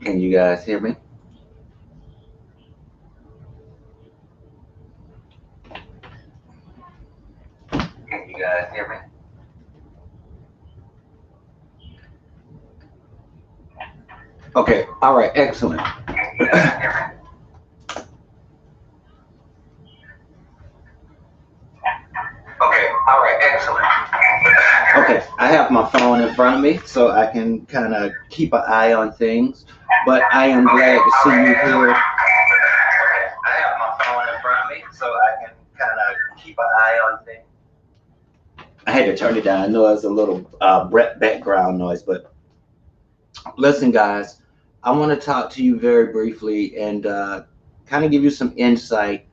Can you guys hear me? Can you guys hear me? Okay, all right, excellent. Okay, all right, excellent. Okay, I have my phone in front of me so I can kind of keep an eye on things, but I am glad to see you here. Okay, I have my phone in front of me so I can kind of keep an eye on things. I had to turn it down. I know it's a little background noise, but listen, guys, I want to talk to you very briefly and kind of give you some insight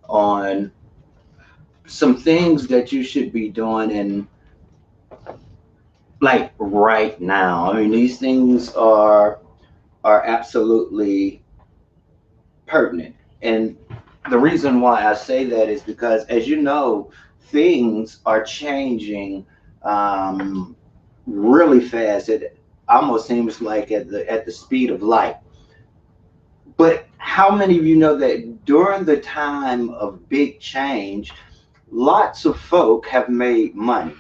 on some things that you should be doing and like right now. I mean, these things are absolutely pertinent. And the reason why I say that is because, as you know, things are changing um, really fast. It almost seems like at the speed of light. But how many of you know that during the time of big change, lots of folk have made money?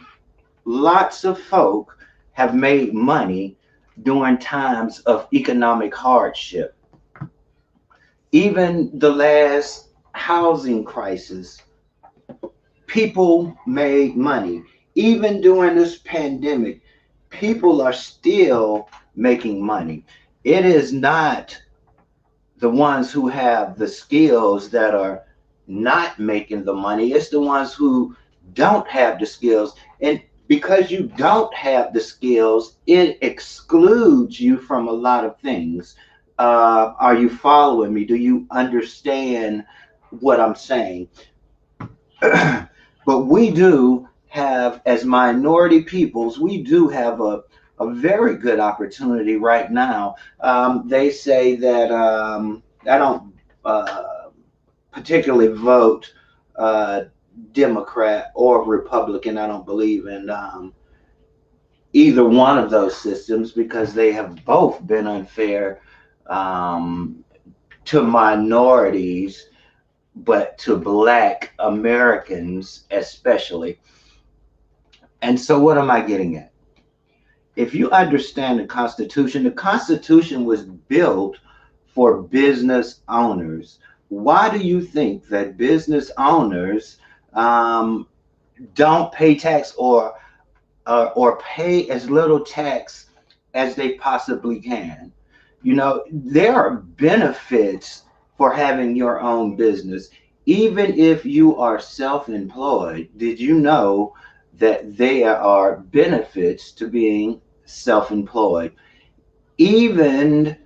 Lots of folk have made money during times of economic hardship. Even the last housing crisis, people made money. Even during this pandemic, people are still making money. It is not the ones who have the skills that are not making the money. It's the ones who don't have the skills. And because you don't have the skills, it excludes you from a lot of things. Are you following me? Do you understand what I'm saying? But we do have, as minority peoples, we do have a very good opportunity right now. They say that I don't particularly vote Democrat or Republican. I don't believe in either one of those systems because they have both been unfair um, to minorities, but to Black Americans especially. And so, what am I getting at? If you understand the Constitution was built for business owners. Why do you think that business owners um, don't pay tax or pay as little tax as they possibly can? You know, there are benefits for having your own business. Even if you are self employed, did you know that there are benefits to being self employed? Even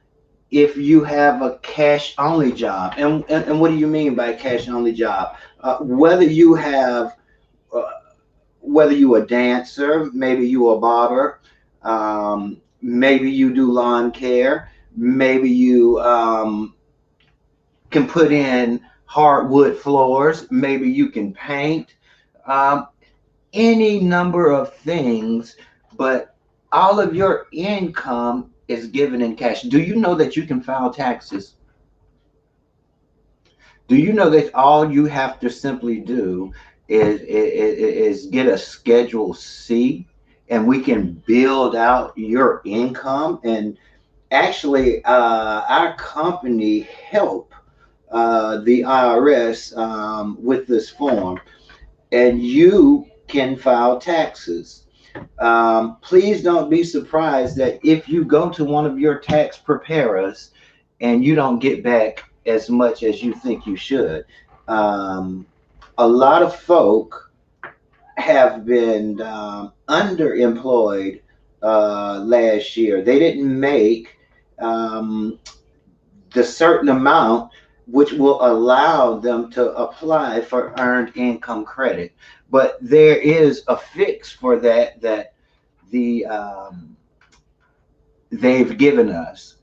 if you have a cash only job, and what do you mean by cash only job? Whether you have uh, whether you a dancer, maybe you a barber, maybe you do lawn care, maybe you can put in hardwood floors, maybe you can paint, um, any number of things, but all of your income is given in cash. Do you know that you can file taxes? Do you know that all you have to simply do is get a Schedule C, and we can build out your income? And actually, our company help the IRS with this form, and you can file taxes. Please don't be surprised that if you go to one of your tax preparers and you don't get back as much as you think you should. Um, a lot of folk have been underemployed last year. They didn't make um, the certain amount which will allow them to apply for earned income credit. But there is a fix for that the they've given us.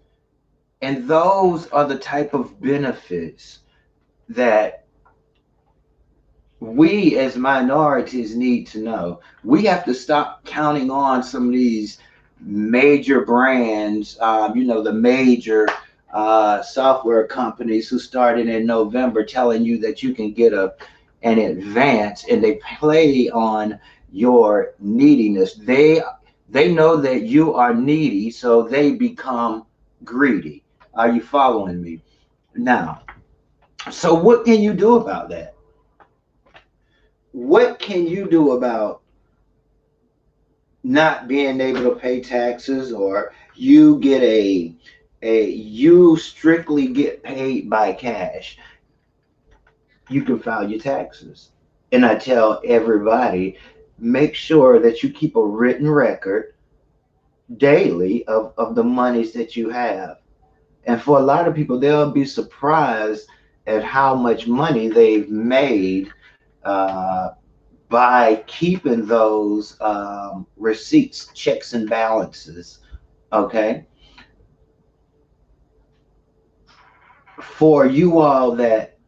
And those are the type of benefits that we as minorities need to know. We have to stop counting on some of these major brands, the major software companies who started in November telling you that you can get an advance, and they play on your neediness. They know that you are needy, so they become greedy. Are you following me? Now, so what can you do about that? What can you do about not being able to pay taxes, or you get you strictly get paid by cash? You can file your taxes. And I tell everybody, make sure that you keep a written record daily of the monies that you have. And for a lot of people, they'll be surprised at how much money they've made uh, by keeping those receipts, checks, and balances. Okay. For you all that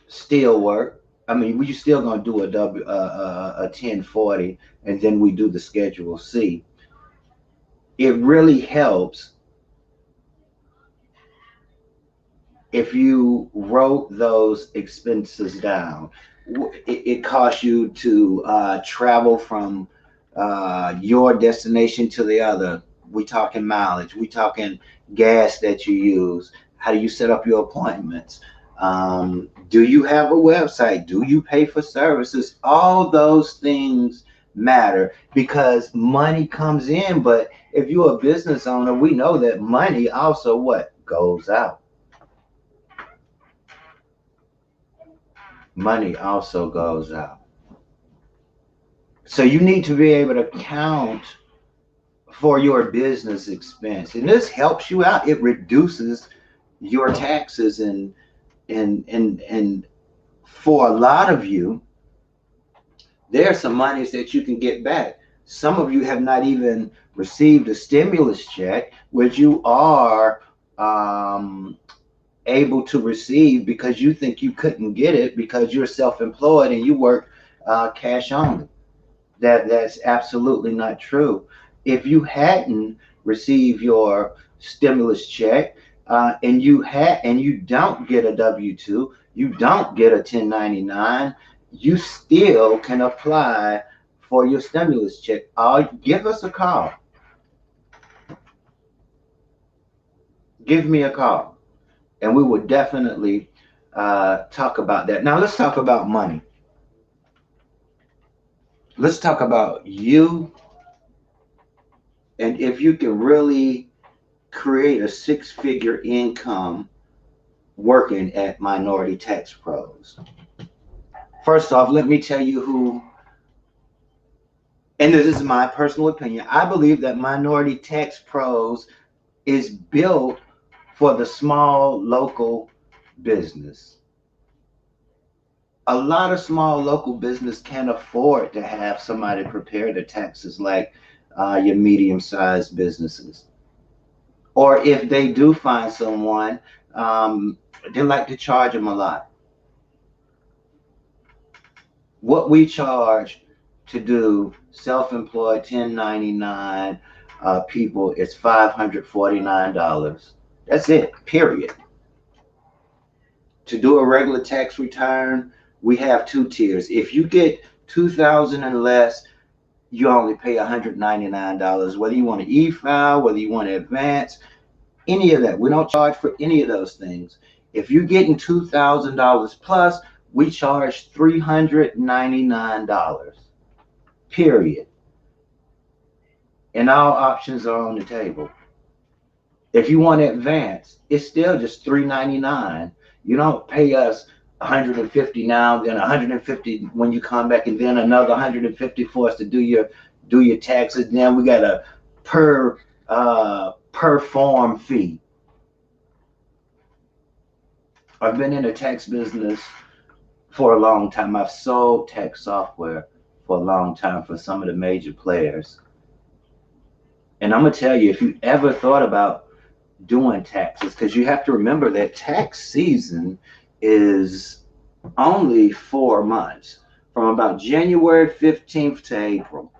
still work, I mean, we still gonna do a 1040, and then we do the Schedule C. It really helps if you wrote those expenses down. It costs you to travel from your destination to the other. We talking mileage. We talking gas that you use. How do you set up your appointments? Do you have a website? Do you pay for services? All those things matter because money comes in. But if you're a business owner, we know that money also what goes out. Money also goes out. So you need to be able to count for your business expense. And this helps you out. It reduces your taxes, and for a lot of you, there are some monies that you can get back. Some of you have not even received a stimulus check, which you are um, able to receive because you think you couldn't get it because you're self-employed and you work cash only. That's absolutely not true. If you hadn't received your stimulus check, and you don't get a W-2, you don't get a 1099, you still can apply for your stimulus check. Give us a call. Give me a call, and we will definitely talk about that. Now let's talk about money. Let's talk about you, and if you can really create a six-figure income working at Minority Tax Pros. First off, let me tell you who, and this is my personal opinion, I believe that Minority Tax Pros is built for the small local business. A lot of small local business can't afford to have somebody prepare their taxes like your medium-sized businesses. Or if they do find someone, they like to charge them a lot. What we charge to do self-employed 1099 people is $549. That's it, period. To do a regular tax return, we have two tiers. If you get 2,000 and less, you only pay $199. Whether you want to e-file, whether you want to advance, any of that. We don't charge for any of those things. If you're getting $2,000 plus, we charge $399. Period. And all options are on the table. If you want to advance, it's still just $399. You don't pay us 150 now, then 150 when you come back, and then another 150 for us to do your taxes. Then we got a per form fee. I've been in the tax business for a long time. I've sold tax software for a long time for some of the major players. And I'm gonna tell you, if you ever thought about doing taxes, because you have to remember that tax season is only 4 months, from about January 15th to April.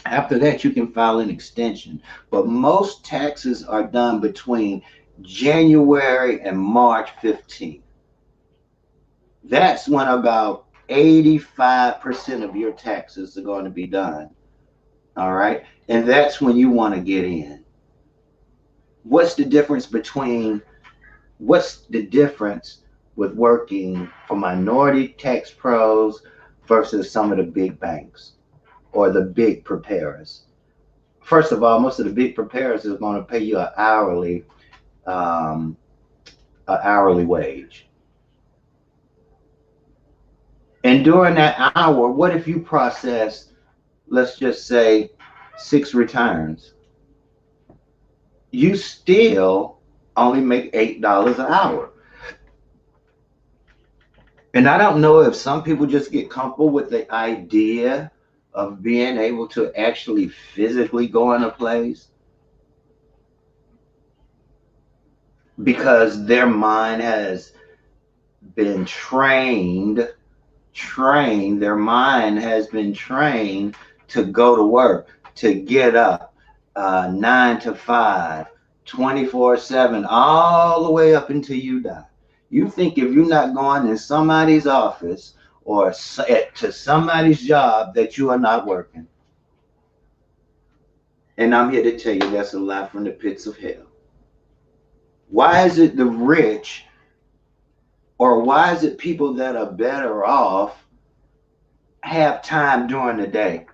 After that, you can file an extension. But most taxes are done between January and March 15th. That's when about 85% of your taxes are going to be done. All right. And that's when you want to get in. What's the difference between, what's the difference with working for minority tax pros versus some of the big banks or the big preparers? First of all, most of the big preparers is going to pay you um, an hourly wage. And during that hour, what if you process, let's just say, 6 returns? You still only make $8 an hour. And I don't know if some people just get comfortable with the idea of being able to actually physically go in a place because their mind has been their mind has been trained to go to work, to get up 9 to 5, 24/7, all the way up until you die. You think if you're not going in somebody's office or to somebody's job that you are not working. And I'm here to tell you that's a lie from the pits of hell. Why is it the rich, or why is it people that are better off have time during the day?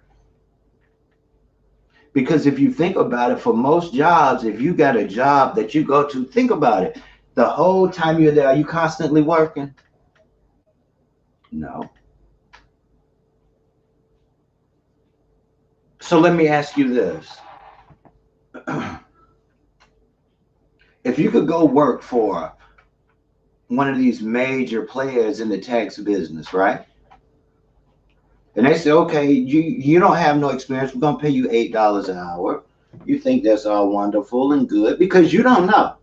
Because if you think about it, for most jobs, if you got a job that you go to, think about it. The whole time you're there, are you constantly working? No. So let me ask you this. If you could go work for one of these major players in the tax business, right? And they say, okay, you don't have no experience. We're gonna pay you $8 an hour. You think that's all wonderful and good because you don't know.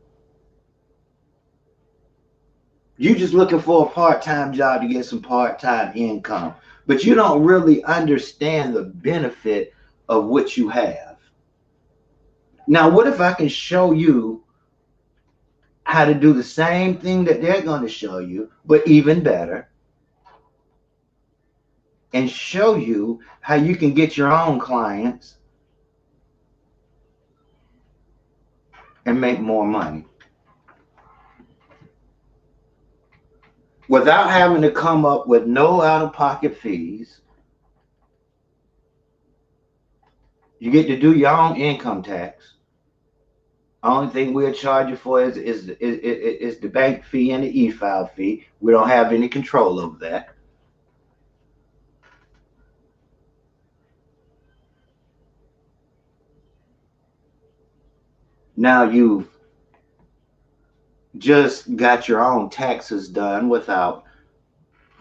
You're just looking for a part-time job to get some part-time income, but you don't really understand the benefit of what you have. Now, what if I can show you how to do the same thing that they're going to show you, but even better, and show you how you can get your own clients and make more money without having to come up with no out-of-pocket fees? You get to do your own income tax. Only thing we'll charge you for is the bank fee and the e-file fee. We don't have any control over that. Now you've just got your own taxes done without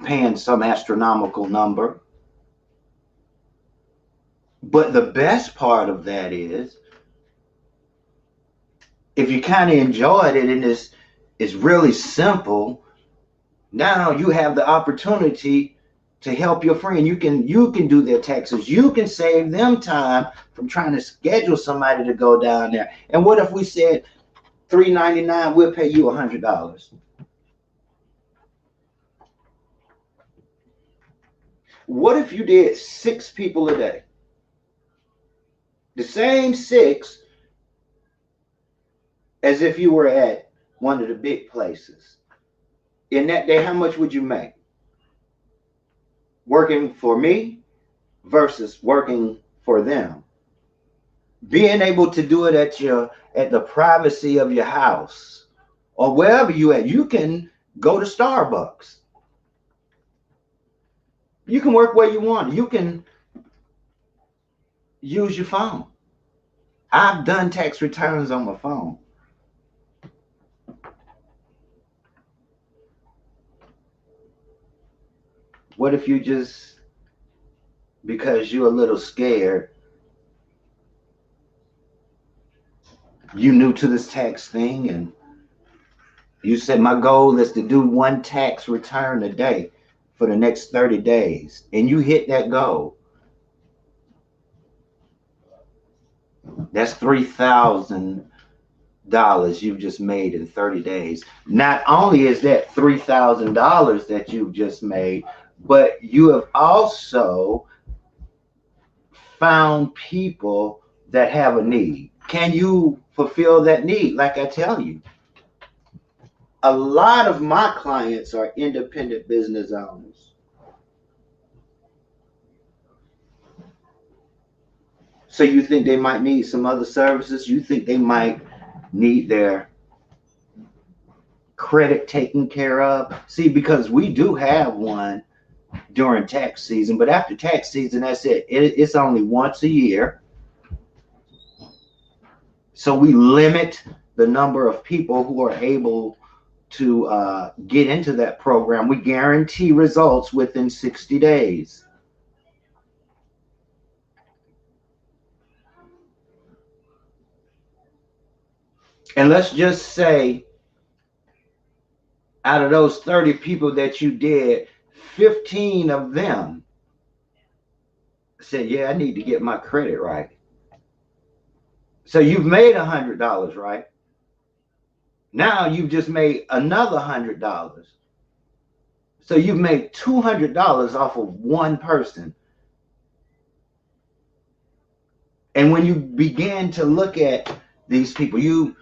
paying some astronomical number. But the best part of that is, if you kind of enjoyed it and it's really simple, now you have the opportunity to help your friend. You can do their taxes. You can save them time from trying to schedule somebody to go down there. And what if we said $3.99? We'll pay you $100. What if you did 6 people a day? The same 6 as if you were at one of the big places. In that day, how much would you make? Working for me versus working for them. Being able to do it at the privacy of your house or wherever you at. You can go to Starbucks. You can work where you want. You can use your phone. I've done tax returns on my phone. What if you just, because you're a little scared, you new to this tax thing, and you said my goal is to do 1 tax return a day for the next 30 days, and you hit that goal. That's $3,000 you've just made in 30 days. Not only is that $3,000 that you've just made, but you have also found people that have a need. Can you fulfill that need? Like I tell you, a lot of my clients are independent business owners. So you think they might need some other services? You think they might need their credit taken care of? See, because we do have one during tax season, but after tax season, that's it. It's only once a year. So we limit the number of people who are able to get into that program. We guarantee results within 60 days. And let's just say out of those 30 people that you did, 15 of them said, yeah, I need to get my credit right. So you've made $100, right? Now you've just made another $100. So you've made $200 off of one person. And when you begin to look at these people,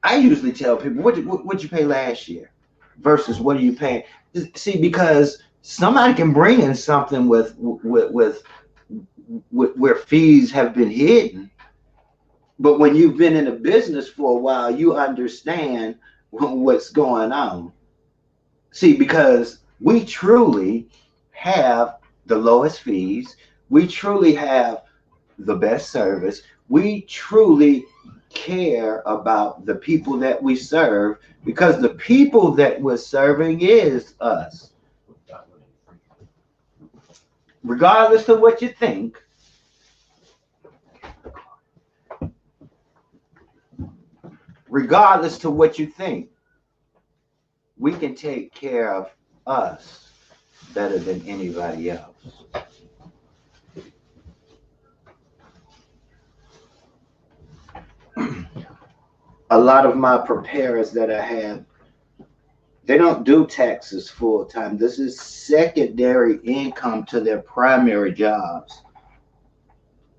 I usually tell people, what you pay last year versus what are you paying? See, because somebody can bring in something with where fees have been hidden. But when you've been in a business for a while, you understand what's going on. See, because we truly have the lowest fees. We truly have the best service. We truly care about the people that we serve, because the people that we're serving is us. Regardless of what you think, we can take care of us better than anybody else. A lot of my preparers that I have, they don't do taxes full time. This is secondary income to their primary jobs.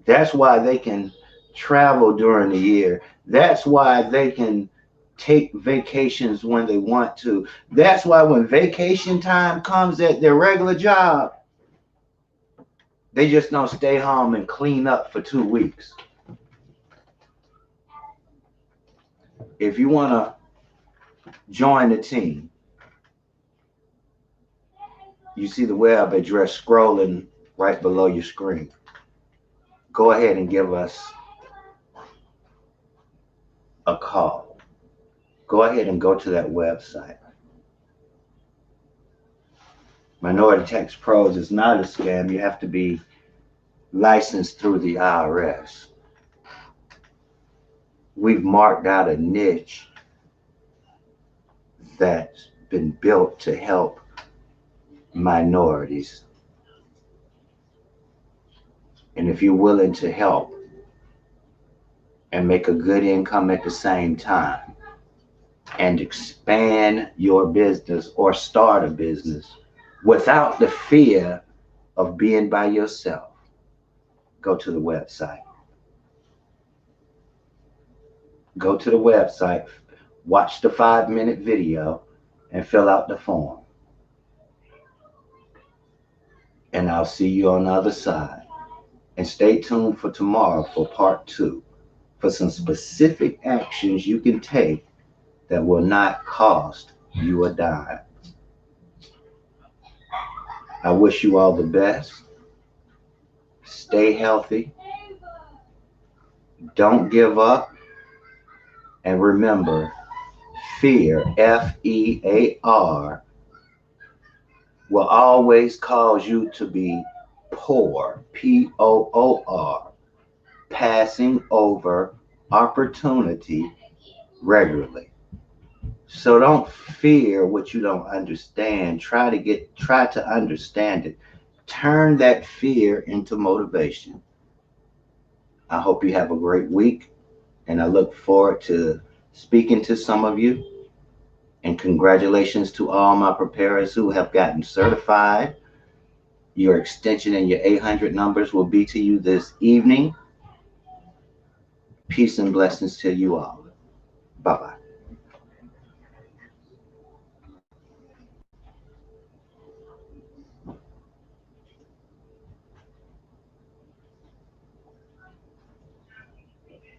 That's why they can travel during the year. That's why they can take vacations when they want to. That's why when vacation time comes at their regular job, they just don't stay home and clean up for 2 weeks. If you want to join the team, you see the web address scrolling right below your screen. Go ahead and give us a call. Go ahead and go to that website. Minority Tax Pros is not a scam. You have to be licensed through the IRS. We've marked out a niche that's been built to help minorities. And if you're willing to help and make a good income at the same time and expand your business or start a business without the fear of being by yourself, go to the website. Go to the website, watch the 5-minute video, and fill out the form. And I'll see you on the other side. And stay tuned for tomorrow for part 2, for some specific actions you can take that will not cost you a dime. I wish you all the best. Stay healthy. Don't give up. And remember, fear, F-E-A-R, will always cause you to be poor, P-O-O-R, passing over opportunity regularly. So don't fear what you don't understand. Try to understand it. Turn that fear into motivation. I hope you have a great week, and I look forward to speaking to some of you. And congratulations to all my preparers who have gotten certified. Your extension and your 800 numbers will be to you this evening. Peace and blessings to you all. Bye bye.